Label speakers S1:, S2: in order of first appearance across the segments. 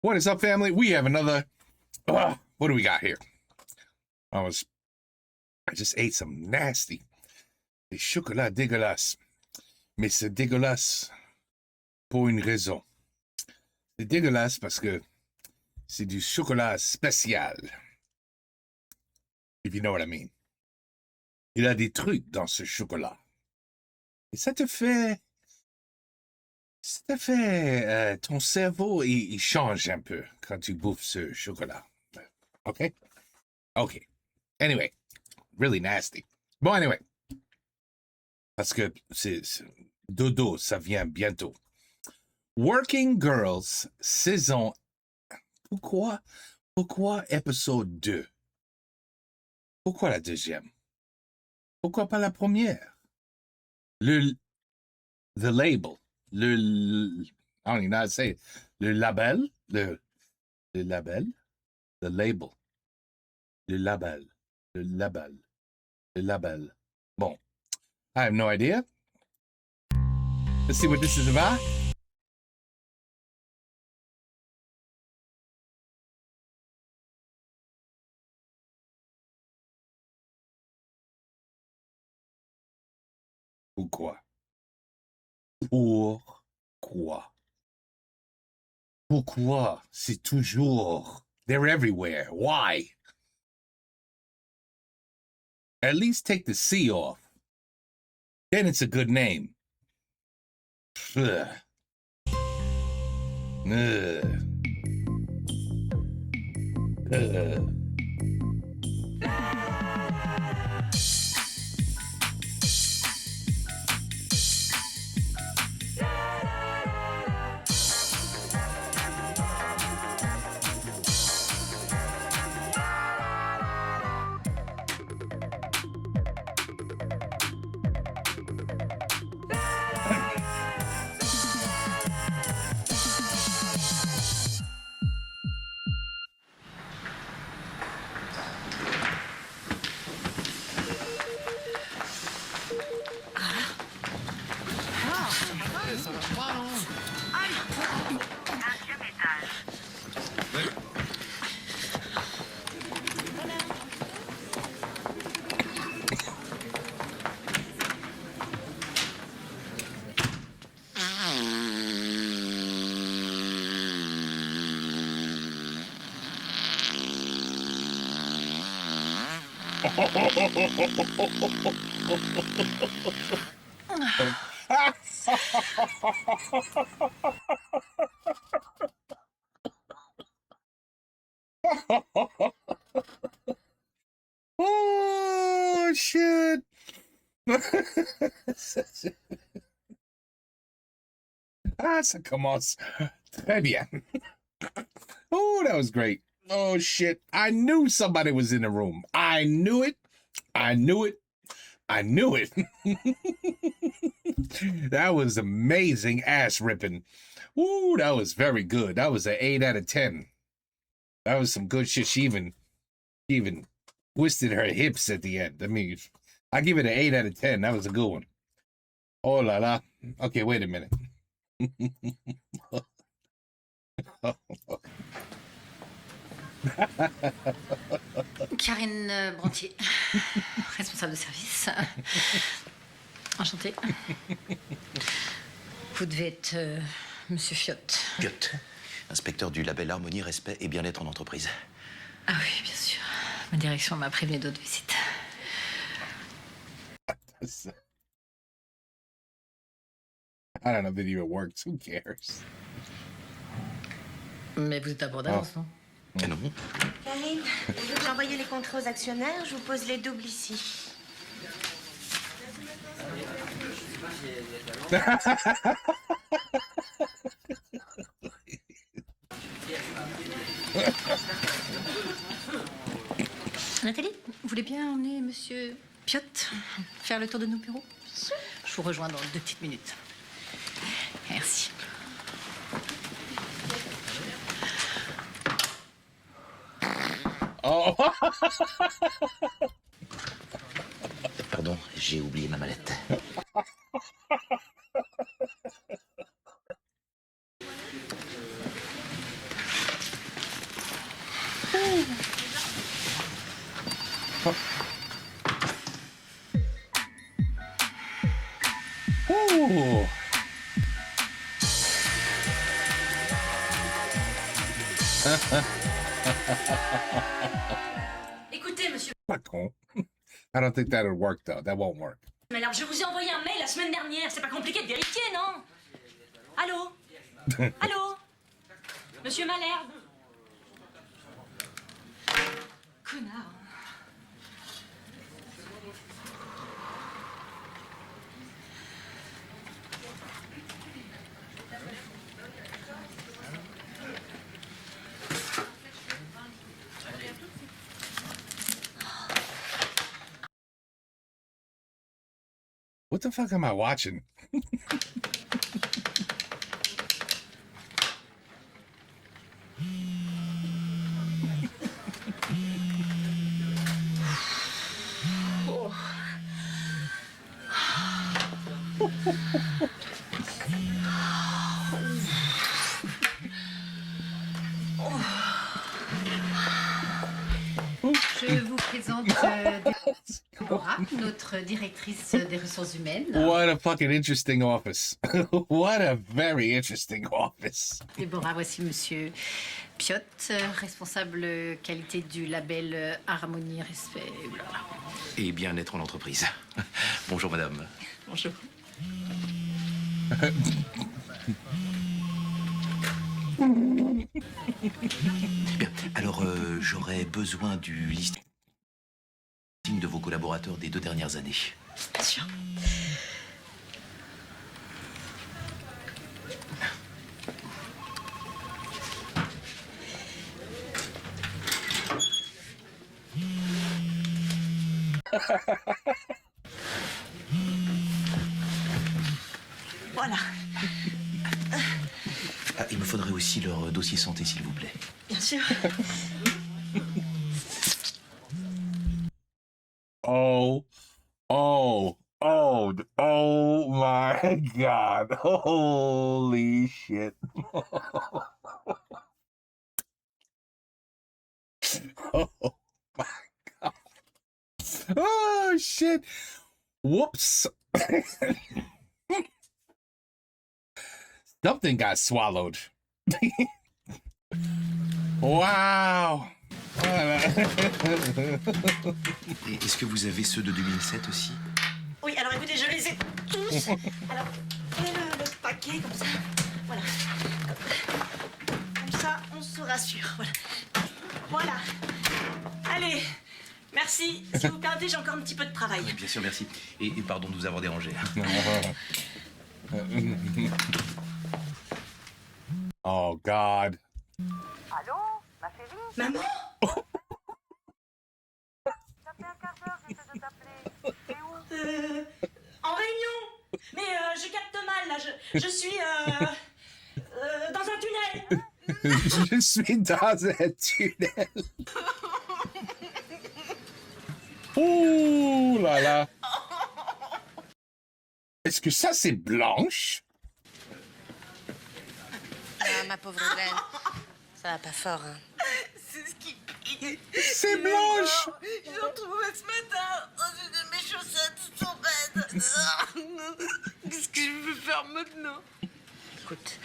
S1: What is up, family? We have another. What do we got here? I just ate some nasty. Des chocolats dégueulasses. Mais c'est dégueulasse pour une raison. C'est dégueulasse parce que c'est du chocolat spécial. If you know what I mean. Il y a des trucs dans ce chocolat. Et ça te fait. Ton cerveau, il change un peu quand tu bouffes ce chocolat. OK? OK. Anyway, really nasty. Bon, anyway. Parce que c'est dodo, ça vient bientôt. Working Girls, saison. Pourquoi épisode 2? Pourquoi la deuxième? Pourquoi pas la première? The label. I don't even know how to say it. Le label. Le label. The label. Le label. Le label. Le label. Bon. I have no idea. Let's see what this is about. Pourquoi? Pourquoi? C'est toujours. They're everywhere. Why? At least take the C off. Then it's a good name. Ugh. Ugh. Ugh. Oh, shit. Ça commence très bien. Oh, that was great. Oh, shit. I knew somebody was in the room. I knew it. That was amazing ass ripping. Ooh, that was very good. That was an 8 out of 10. That was some good shit. She even twisted her hips at the end. I mean, I give it an 8 out of 10. That was a good one. Oh la la. Okay, wait a minute.
S2: Karine Brantier, responsable de service. Enchantée. Vous devez être Monsieur Fiot.
S3: Fiot, inspecteur du label Harmonie, Respect et Bien-être en entreprise.
S2: Ah oui, bien sûr. Ma direction m'a prévenu d'autres visites.
S1: I don't know if it even works. Who cares?
S2: Mais vous êtes à bord d'avance, non?
S3: Ah non.
S4: Karine, j'ai envoyé les contrats aux actionnaires, je vous pose les doubles ici.
S2: Nathalie, vous voulez bien emmener Monsieur Piot faire le tour de nos bureaux? Je vous rejoins dans 2 petites minutes. Merci.
S1: Oh.
S3: Pardon, j'ai oublié ma mallette.
S1: Ooh.
S5: Écoutez, monsieur
S1: Pas con. I don't think that'll work though. That won't work.
S5: Malherbe, je vous ai envoyé un mail la semaine dernière. C'est pas compliqué de vérifier, non? Allô? Allô? Monsieur Malherbe? Connard.
S1: What the fuck am I watching?
S2: Je vous présente Deborah, notre directrice des ressources humaines.
S1: What a fucking interesting office. What a very interesting office.
S2: Deborah, voici monsieur Piot, responsable qualité du label Harmonie, Respect. Blablabla.
S3: Et bien-être en entreprise. Bonjour, madame.
S2: Bonjour.
S3: Bien. Alors, j'aurais besoin du listing de vos collaborateurs des 2 dernières années.
S5: Bien sûr. Voilà,
S3: Ah, il me faudrait aussi leur dossier santé, s'il vous plaît.
S5: bien sûr.
S1: Oh, oh, oh, oh my God. Holy shit. Oh my God. Oh shit. Whoops. Something got swallowed. Wow.
S3: Et est-ce que vous avez ceux de 2007 aussi?
S5: Oui, alors écoutez, je les ai tous. Alors, prenez le paquet comme ça. Voilà. Comme ça, on se rassure. Voilà. Voilà. Allez, merci. Si vous permettez, j'ai encore un petit peu de travail.
S3: Bien sûr, merci. Et pardon de vous avoir dérangé.
S1: Oh God.
S6: Allô, ma chérie?
S5: Maman?
S6: Ça fait un quart d'heure que j'essaie de t'appeler. T'es où?
S5: En réunion. Mais je capte mal, là. Je suis dans un tunnel.
S1: Je suis dans un tunnel. Ouh là là. Est-ce que ça c'est Blanche?
S4: Ah, ma pauvre Hélène. Ça va pas fort, hein.
S5: C'est ce qui pique.
S1: C'est Blanche.
S5: Je l'ai retrouvé ce matin. Oh, mes chaussettes sont bêtes. Qu'est-ce que je veux faire maintenant?
S4: Écoute,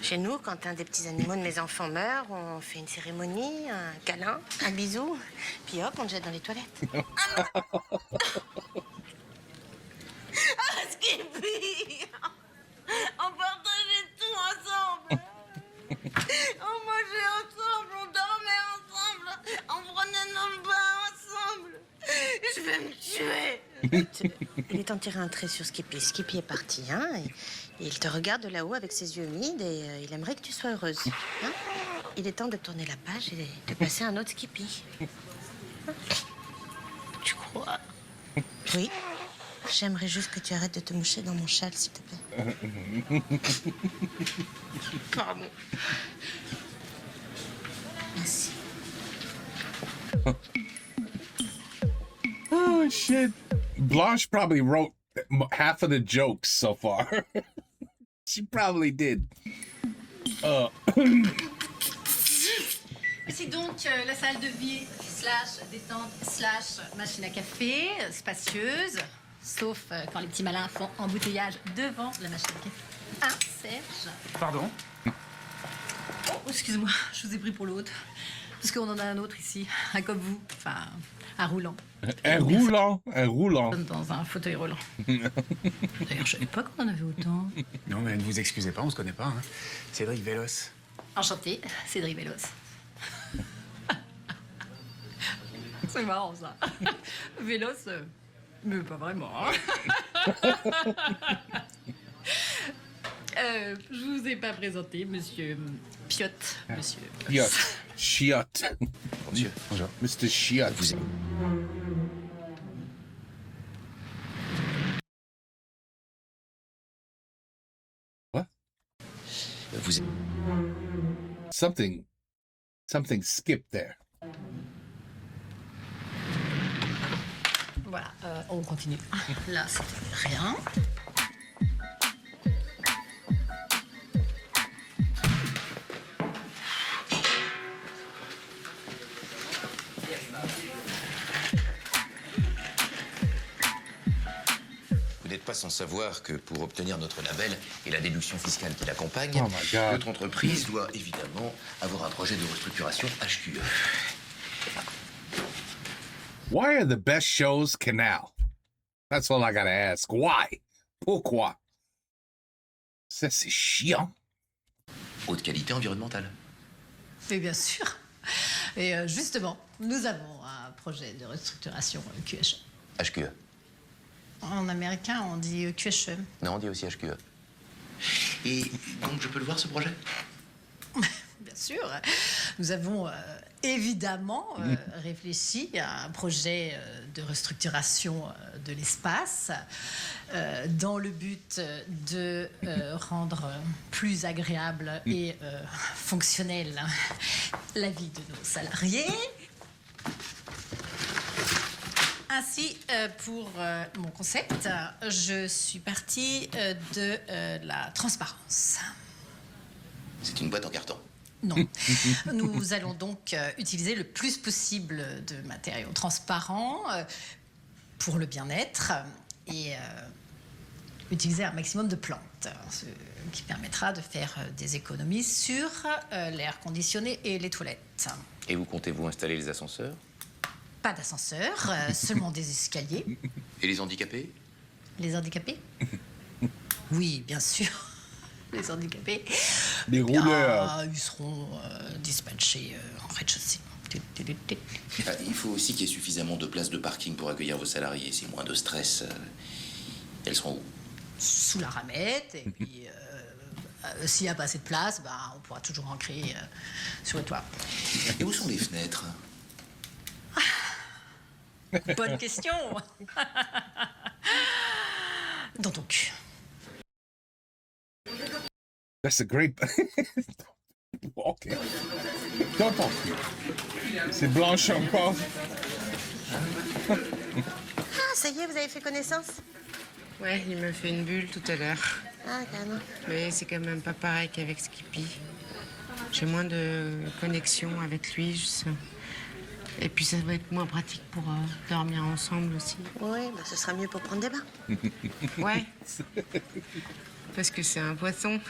S4: chez nous, quand un des petits animaux de mes enfants meurt, on fait une cérémonie, un câlin, un bisou, puis hop, on le jette dans les toilettes.
S5: Ah, ce qui est pire. On partageait tout ensemble. On mangeait ensemble, on dormait ensemble, on prenait nos bains ensemble. Je vais me tuer.
S4: Il est temps de tirer un trait sur Skippy. Skippy est parti, hein, et il te regarde de là-haut avec ses yeux humides et il aimerait que tu sois heureuse. Hein. Il est temps de tourner la page et de passer à un autre Skippy.
S5: Tu crois?
S4: Oui. J'aimerais juste que tu arrêtes de te moucher dans mon châle, s'il te plaît.
S5: Pardon.
S4: Merci.
S1: Oh shit. Blanche probably wrote half of the jokes so far. She probably did.
S2: Voici donc la salle de vie slash détente slash machine à café, spacieuse, sauf quand les petits malins font embouteillage devant la machine à café. Hein, Serge?
S7: Pardon?
S2: Oh, excuse-moi, je vous ai pris pour l'autre. Parce qu'on en a un autre ici, un comme vous, enfin, un roulant.
S1: Un roulant, un roulant.
S2: Dans un fauteuil roulant. D'ailleurs, je savais pas qu'on en avait autant.
S7: Non, mais ne vous excusez pas, on se connaît pas. Hein. Cédric Vélos.
S2: Enchanté, Cédric Vélos. C'est marrant ça. Vélos, mais pas vraiment. Hein. Je vous ai pas présenté, monsieur Piot. Monsieur
S1: Chiot. Chiot.
S3: Monsieur,
S7: Bonjour.
S1: Mr. Chiot.
S3: vous êtes...
S1: What?
S3: Vous êtes...
S1: Something skipped there.
S2: Voilà, on continue. Là, c'était rien.
S3: Vous n'êtes pas sans savoir que pour obtenir notre label et la déduction fiscale qui l'accompagne,
S1: Oh my God.
S3: notre entreprise doit évidemment avoir un projet de restructuration HQE.
S1: Why are the best shows Canal? That's all I gotta ask. Why? Pourquoi? Ça, c'est chiant.
S3: Haute qualité environnementale.
S2: Mais bien sûr. Et justement, nous avons un projet de restructuration QHE.
S3: HQE.
S2: En américain, on dit QHE.
S3: Non, on dit aussi HQE. Et donc, je peux le voir, ce projet?
S2: Bien sûr. Nous avons évidemment réfléchi à un projet de restructuration de l'espace dans le but de rendre plus agréable et fonctionnelle la vie de nos salariés. Ainsi, pour mon concept, je suis partie de la transparence.
S3: C'est une boîte en carton.
S2: Non. Nous allons donc utiliser le plus possible de matériaux transparents pour le bien-être et utiliser un maximum de plantes, ce qui permettra de faire des économies sur l'air conditionné et les toilettes.
S3: Et vous comptez-vous installer les ascenseurs?
S2: Pas d'ascenseur, seulement des escaliers.
S3: Et les handicapés?
S2: Les handicapés? Oui, bien sûr. Les handicapés.
S1: Les
S2: Bien,
S1: rouleurs.
S2: ils seront dispatchés en rez-de-chaussée.
S3: Ah, il faut aussi qu'il y ait suffisamment de places de parking pour accueillir vos salariés. C'est moins de stress. Elles seront où?
S2: Sous la ramette, et puis s'il n'y a pas assez de place, bah, on pourra toujours en créer sur le toit.
S3: Et où sont les fenêtres?
S2: Bonne question. Dans ton cul.
S1: That's a great. Ok. Dans ton cul. C'est blanche encore.
S4: Ah, ça y est, vous avez fait connaissance?
S8: Ouais, il m'a fait une bulle tout à l'heure.
S4: Ah, carrément.
S8: Mais c'est quand même pas pareil qu'avec Skippy. J'ai moins de connexion avec lui. Et puis ça va être moins pratique pour dormir ensemble aussi.
S4: Oui, bah, ce sera mieux pour prendre des bains.
S8: Ouais. Parce que c'est un poisson.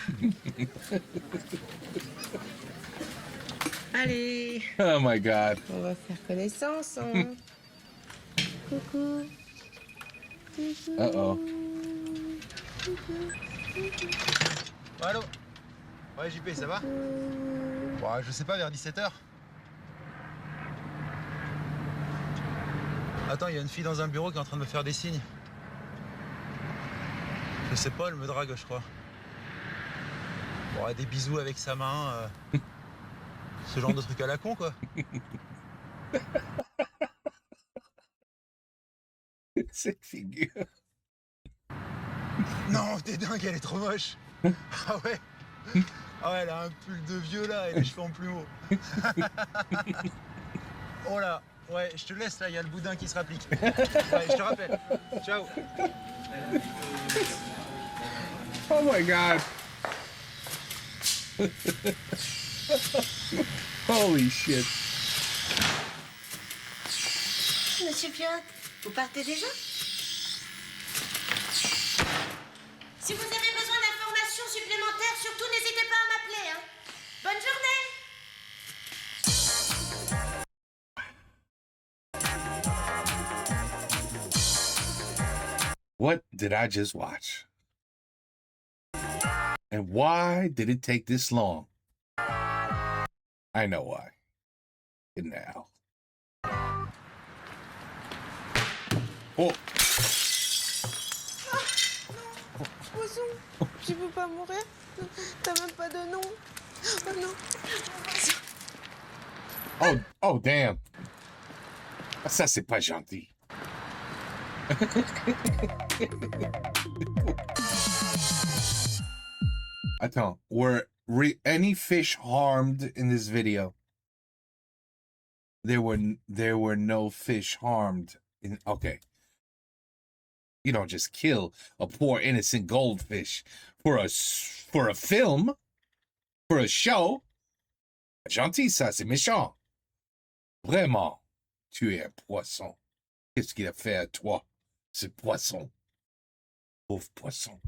S8: Allez,
S1: Oh my God.
S8: on va faire connaissance. Hein. Coucou.
S1: Uh-oh.
S9: Allô? Ouais, JP, ça va? Ouais, je sais pas, vers 17h. Attends, il y a une fille dans un bureau qui est en train de me faire des signes. Je sais pas, elle me drague, je crois. Bon, des bisous avec sa main. Ce genre de truc à la con, quoi.
S1: Cette figure.
S9: Non, t'es dingue, elle est trop moche. Ah ouais? Ah ouais, elle a un pull de vieux là et les cheveux en plumeau. Oh là, ouais, je te laisse là, il y a le boudin qui se rapplique. Ouais, je te rappelle. Ciao.
S1: Oh my God. Holy shit.
S4: Monsieur Piot, vous partez déjà? Si vous avez besoin d'informations supplémentaires, surtout n'hésitez pas à m'appeler. Hein. Bonne journée.
S1: What did I just watch? And why did it take this long? I know why. And now. Oh.
S8: Poisson, tu veux pas mourir? T'as même pas de nom. Oh non.
S1: Oh, damn. Ça, c'est pas gentil. Attends, were any fish harmed in this video? There were no fish harmed in. Okay, you don't just kill a poor innocent goldfish for a film, for a show. Gentil, ça, c'est méchant. Vraiment, tu es un poisson. Qu'est-ce qu'il a fait à toi, ce poisson? Pauvre poisson.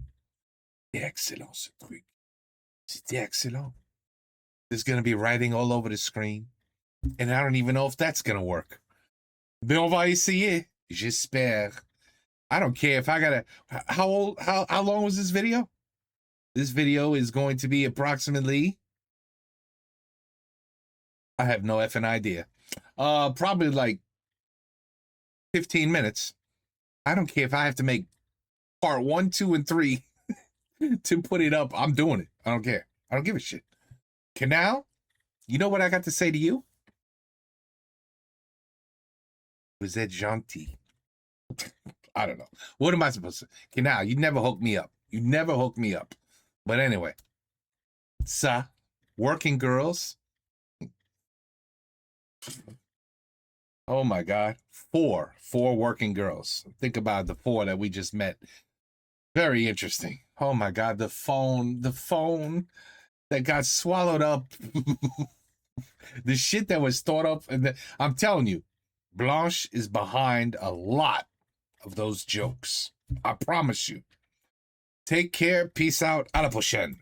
S1: C'est excellent, ce truc. C'était excellent. There's going to be writing all over the screen. And I don't even know if that's going to work. Mais on va essayer. J'espère. I don't care if I gotta. How long was this video? This video is going to be approximately. I have no effing idea. Probably like 15 minutes. I don't care if I have to make part 1, 2, and 3 to put it up. I'm doing it. I don't care. I don't give a shit. Canal, you know what I got to say to you? Was that gentil? I don't know. What am I supposed to say? Canal, you never hook me up. You never hook me up. But anyway, ça, working girls. Oh my God. Four working girls. Think about the 4 that we just met. Very interesting. Oh my God. The phone that got swallowed up. The shit that was thought up. And I'm telling you, Blanche is behind a lot of those jokes. I promise you. Take care. Peace out. À la prochaine.